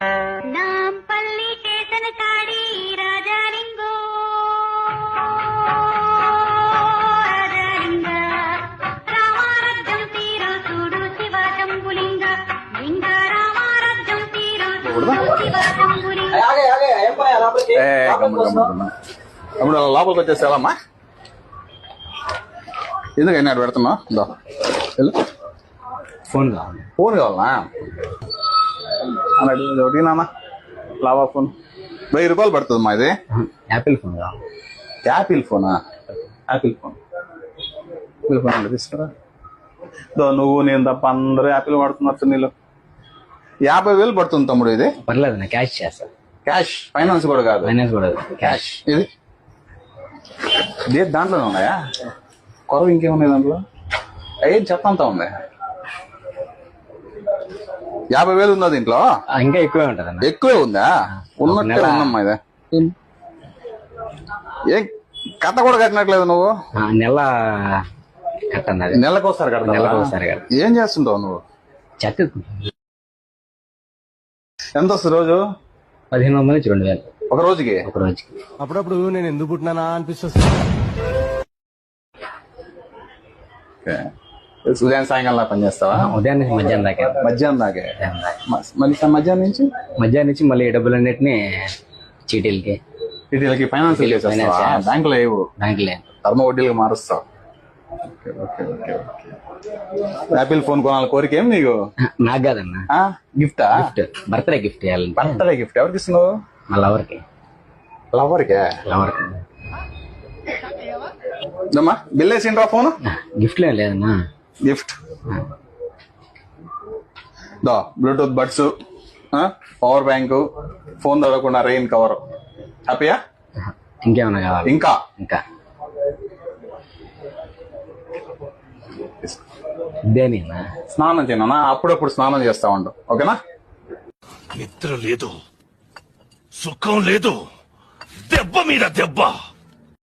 Nampally station కాడి రాజాలింగో రాజాలింగ రామారాజ్యం తీరు చూడు శివశంభులింగ లింగ రామారాజ్యం తీరు చూడు శివశంభులింగ. అప్పుడు లోపలికి వచ్చేసావమ్మా. ఎందుకైనా పెడుతున్నావు? ఫోన్ కావాలి. ఫోన్ కావాలనా? అన్నాడు ఒకటి నాన్న లావా ఫోన్ 1000 రూపాయలు పడుతుంది మా ఇది. యాపిల్ ఫోన్ కావాలి. యాపిల్ ఫోనా? యాపిల్ ఫోన్ అంటే తీసుకురా. నువ్వు నేను తప్ప అందరూ యాపిల్ వాడుతున్నారు. నీళ్ళు 50,000 పడుతుంది తమ్ముడు. ఇది పర్లేదు నా క్యాష్ చేస్తా. క్యాష్? ఫైనాన్స్ కూడా కాదు. ఫైనాన్స్ కూడా క్యాష్. ఇది దాంట్లోనే ఉన్నాయా? కొరవ ఇంకేమున్నాయి దాంట్లో? ఏం చెత్త అంతా ఉంది. 50,000 ఉందా దీంట్లో? ఇంకా ఎక్కువే ఉంటది. ఎక్కువే ఉందా? ఉన్నట్టే ఉందమ్మా. ఇది ఏం కట్ట కూడా కట్టినట్లేదు నువ్వు? నెల కట్టన్నది. నెలకోసారి కట్ట. నెలకోసారి కట్ట. ఏం చేస్తుంటావు నువ్వు? చెత్త ఎంత వస్తుంది రోజు? 1500 నుంచి 2000 ఒక రోజుకి. ఒక రోజుకి. అప్పుడప్పుడు నేను ఎందుకు పుట్టినానా అనిపిస్తుంది. ఉదయం సాయంకాలం పని చేస్తావా? ఉదయం నుంచి మధ్యాహ్నం దాకా. మధ్యాహ్నం దాకే? మళ్ళీ మధ్యాహ్నం నుంచి మళ్ళీ డబ్బులన్నిటిని చీటీలకి వీటికి ఫైనాన్స్ బ్యాంకులో లేవు. బ్యాంకులే ధర్మ వడ్డీలకు మారుస్తావు. యాపిల్ ఫోన్ కొనాలి కోరిక ఏం నీకు? నాకు కాదన్నా. గిఫ్టా? గిఫ్ట్ బర్త్డే గిఫ్ట్ ఇవ్వాలి. బర్త్డే గిఫ్ట్ ఎవరికి ఇస్తున్నావు? మా లవర్కి. లవర్కే? లవర్కి బిల్ వేసిండ్రా ఫోన్? గిఫ్ట్ లేదన్నా. Gift Bluetooth buds, power bank, phone తడవకుండా రెయిన్ కవర్. హ్యాపీయా? ఇంకేమన్నా కావాలి? ఇంకా ఇదేనా? స్నానం చేయనా? అప్పుడప్పుడు స్నానం చేస్తా ఉండు. ఓకేనా? నిద్ర లేదు, సుఖం లేదు, దెబ్బ మీద దెబ్బ.